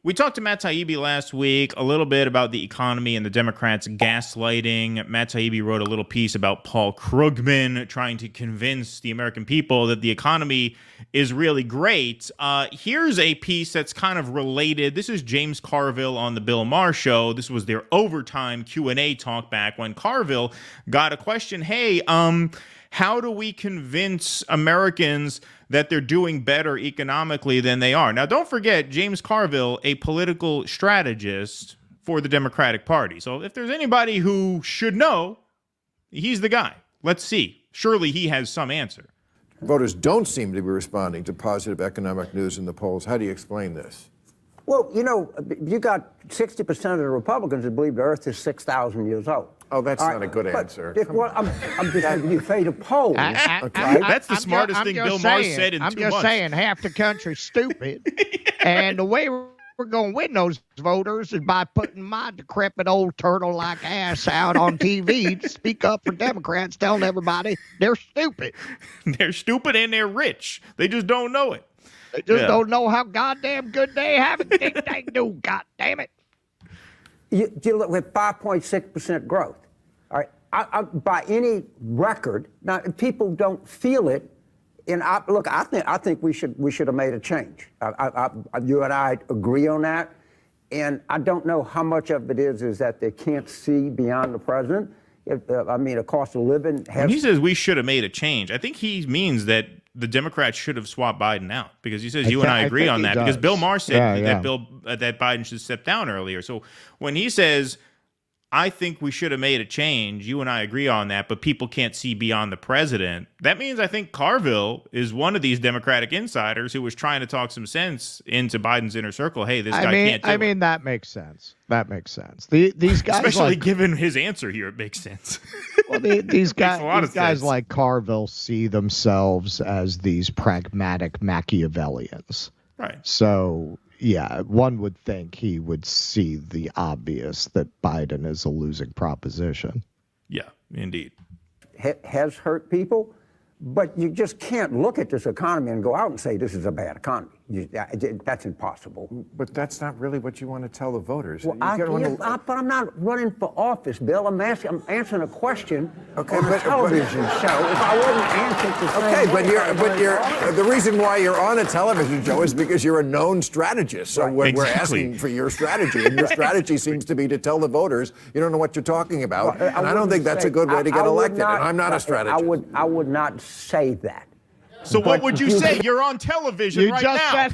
We talked to Matt Taibbi last week a little bit about the economy and the Democrats gaslighting. Matt Taibbi wrote a little piece about Paul Krugman trying to convince the American people that the economy is really great. Here's a piece that's kind of related. This is James Carville on the Bill Maher show. This was their overtime Q&A talk back when Carville got a question. Hey, how do we convince Americans that they're doing better economically than they are? Now, don't forget, James Carville, a political strategist for the Democratic Party. So if there's anybody who should know, he's the guy. Let's see. Surely he has some answer. Voters don't seem to be responding to positive economic news in the polls. How do you explain this? Well, you know, you got 60% of the Republicans that believe the Earth is 6,000 years old. Oh, that's not a good answer. I'm just you fade a poll. That's the smartest thing Bill Maher said in 2 months. I'm just saying half the country's stupid. And the way we're going to win those voters is by putting my decrepit old turtle-like ass out on TV to speak up for Democrats, telling everybody they're stupid. They're stupid and they're rich. They just don't know it. They just don't know how goddamn good they have it. Think they do, goddamn it. You look at 5.6% growth. All right, I, by any record, now people don't feel it. And I think we should have made a change. You and I agree on that. And I don't know how much of it is that they can't see beyond the president. I mean, the cost of living has. When he says we should have made a change, I think he means that the Democrats should have swapped Biden out, because he says you and I agree on that. Because Bill Maher said that Biden should step down earlier. So when he says, I think we should have made a change, you and I agree on that, but people can't see beyond the president, that means I think Carville is one of these Democratic insiders who was trying to talk some sense into Biden's inner circle. Hey, this guy can't do it. I mean, that makes sense. That makes sense. These guys, especially given his answer here, it makes sense. Well, these guys like Carville see themselves as these pragmatic Machiavellians. Right. So, yeah, one would think he would see the obvious that Biden is a losing proposition. Yeah, indeed. Has hurt people, but you just can't look at this economy and go out and say this is a bad economy. That's impossible. But that's not really what you want to tell the voters. Well, but I'm not running for office, Bill. I'm answering a question on a television show. If I wasn't answering the same way, the reason why you're on a television show is because you're a known strategist. So we're asking for your strategy, and your strategy seems to be to tell the voters you don't know what you're talking about. Well, and I don't think that's a good way to get elected. And I'm not a strategist. I would not say that. So what would you say? You're on television right now.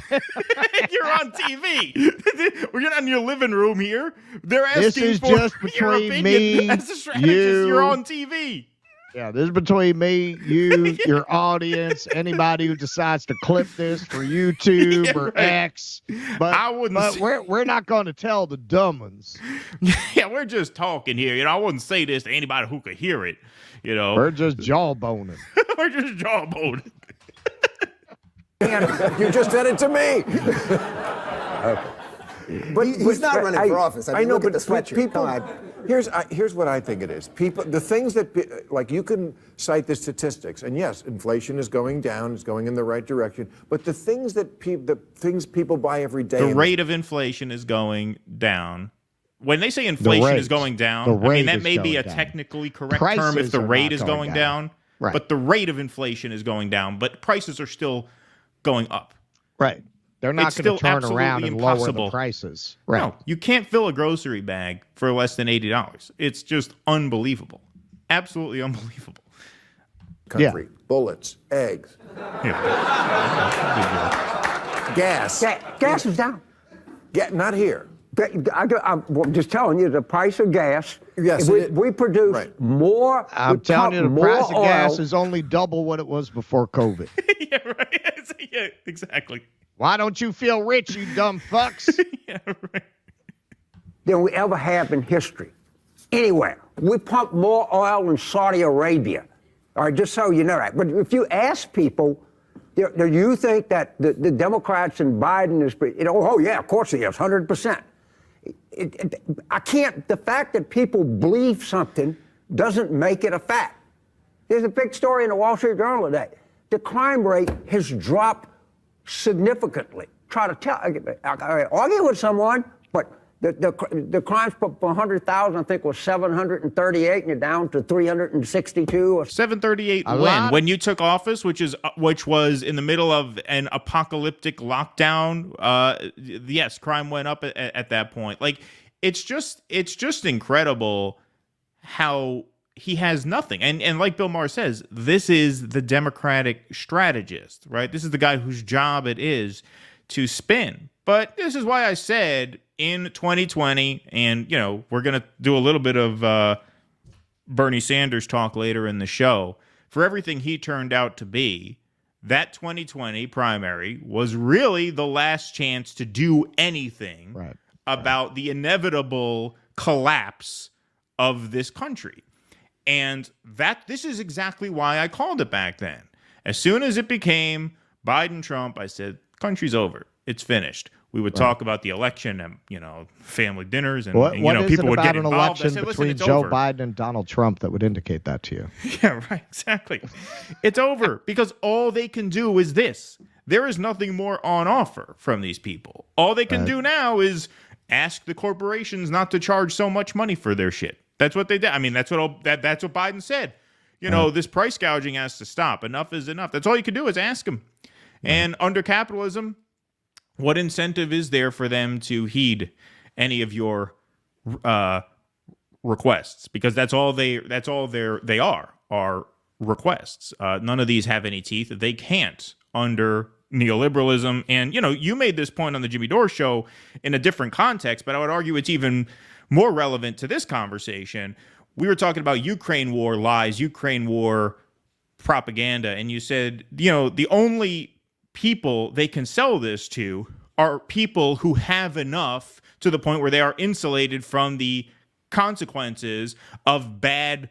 You're on TV. You're not in your living room here. They're asking this is for just your between opinion. me, as a strategist, you're on TV. Yeah, this is between me, you, your audience, anybody who decides to clip this for YouTube or X. But I wouldn't. We're not going to tell the dumb ones. Yeah, we're just talking here. You know, I wouldn't say this to anybody who could hear it. You know, we're just jawboning. We're just jawboning. You just said it to me. But he's not running for office. I mean, look at the sweatshirt. People, here's what I think it is. People, the things that, like, you can cite the statistics, and yes, inflation is going down, it's going in the right direction. But the things that people buy every day, the rate of inflation is going down. When they say inflation is going down, I mean that may be a technically correct term if the rate is going down. Right. But the rate of inflation is going down, but prices are still going up. Right. They're not going to turn around and lower the prices. Right. No, you can't fill a grocery bag for less than $80. It's just unbelievable. Absolutely unbelievable. Country, bullets, eggs, gas. Gas is down. Not here. I'm just telling you, the price of gas. Yes, we produce more. I'm telling you, the price of gas is only double what it was before COVID. Yeah, right. Yeah, exactly. Why don't you feel rich, you dumb fucks? Yeah, right. Than we ever have in history. Anywhere. We pump more oil in Saudi Arabia. All right, just so you know that. But if you ask people, do you think that the Democrats and Biden is, oh yeah, of course he is, 100%. The fact that people believe something doesn't make it a fact. There's a big story in the Wall Street Journal today. The crime rate has dropped significantly. try to argue with someone, but the crimes per 100,000, I think, was 738, and you're down to 362 or 738 when you took office, which was in the middle of an apocalyptic lockdown. Yes, crime went up at that point. Like, it's just incredible how he has nothing. And like Bill Maher says, this is the Democratic strategist, right? This is the guy whose job it is to spin. But this is why I said in 2020, and, we're going to do a little bit of Bernie Sanders talk later in the show, for everything he turned out to be, that 2020 primary was really the last chance to do anything about the inevitable collapse of this country. And this is exactly why I called it back then. As soon as it became Biden-Trump, I said, country's over. It's finished. We would talk about the election and, family dinners and, people would get involved. What is it about an election between Joe Biden and Donald Trump that would indicate that to you? Yeah, right. Exactly. It's over because all they can do is this. There is nothing more on offer from these people. All they can do now is ask the corporations not to charge so much money for their shit. That's what they did. I mean, that's what Biden said. This price gouging has to stop. Enough is enough. That's all you can do is ask them. And under capitalism, what incentive is there for them to heed any of your requests? Because that's all they are requests. None of these have any teeth. They can't under neoliberalism. And you made this point on the Jimmy Dore show in a different context, but I would argue it's even more relevant to this conversation. We were talking about Ukraine war lies, Ukraine war propaganda, and you said, the only people they can sell this to are people who have enough to the point where they are insulated from the consequences of bad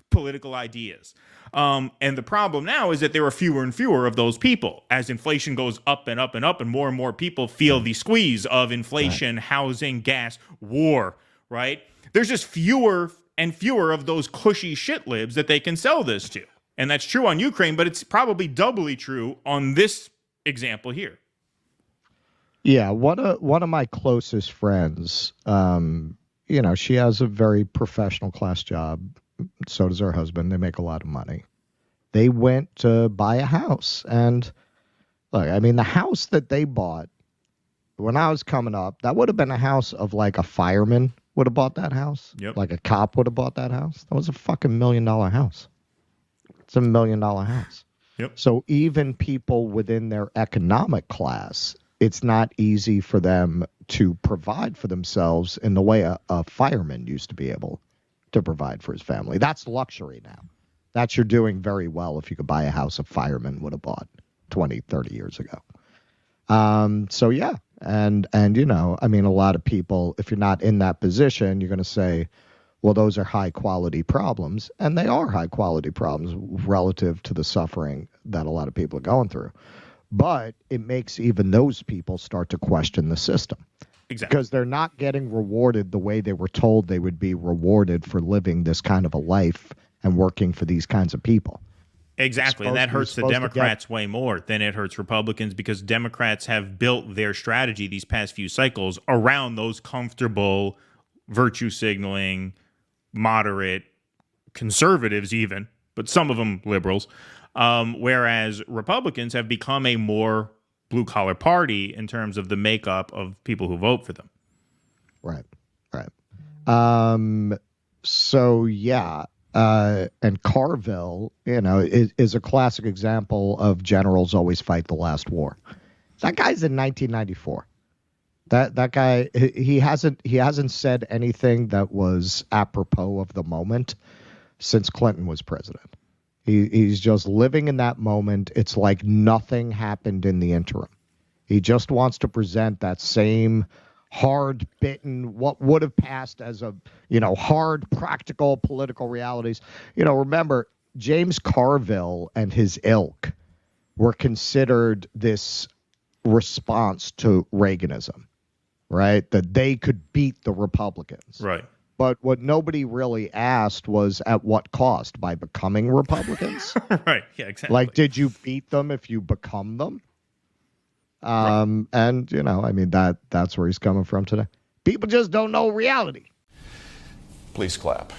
political ideas. And the problem now is that there are fewer and fewer of those people as inflation goes up and up and up, and more people feel the squeeze of inflation, housing, gas, war, right? There's just fewer and fewer of those cushy shit libs that they can sell this to. And that's true on Ukraine, but it's probably doubly true on this example here. Yeah, one of my closest friends, she has a very professional class job. So does her husband. They make a lot of money. They went to buy a house. And look, I mean, the house that they bought when I was coming up, that would have been a house of like a fireman would have bought that house. Yep. Like a cop would have bought that house. That was a fucking $1 million house. It's $1 million house. Yep. So even people within their economic class, it's not easy for them to provide for themselves in the way a fireman used to be able to provide for his family. That's luxury now. That's you're doing very well if you could buy a house a fireman would have bought 20, 30 years ago. So yeah. And I mean, a lot of people, if you're not in that position, you're going to say, well, those are high quality problems. And they are high quality problems relative to the suffering that a lot of people are going through. But it makes even those people start to question the system. Exactly. Because they're not getting rewarded the way they were told they would be rewarded for living this kind of a life and working for these kinds of people. Exactly, and that hurts the Democrats way more than it hurts Republicans, because Democrats have built their strategy these past few cycles around those comfortable, virtue signaling, moderate conservatives even, but some of them liberals, whereas Republicans have become a more blue-collar party in terms of the makeup of people who vote for them. Right. So, yeah. And Carville, is a classic example of generals always fight the last war. That guy's in 1994. That guy, he hasn't said anything that was apropos of the moment since Clinton was president. He's just living in that moment. It's like nothing happened in the interim. He just wants to present that same hard-bitten, what would have passed as a, hard, practical political realities. Remember, James Carville and his ilk were considered this response to Reaganism, right? That they could beat the Republicans. Right. But what nobody really asked was at what cost? By becoming Republicans? Right, yeah, exactly. Like, did you beat them if you become them? And, you know, I mean, that's where he's coming from today. People just don't know reality. Please clap.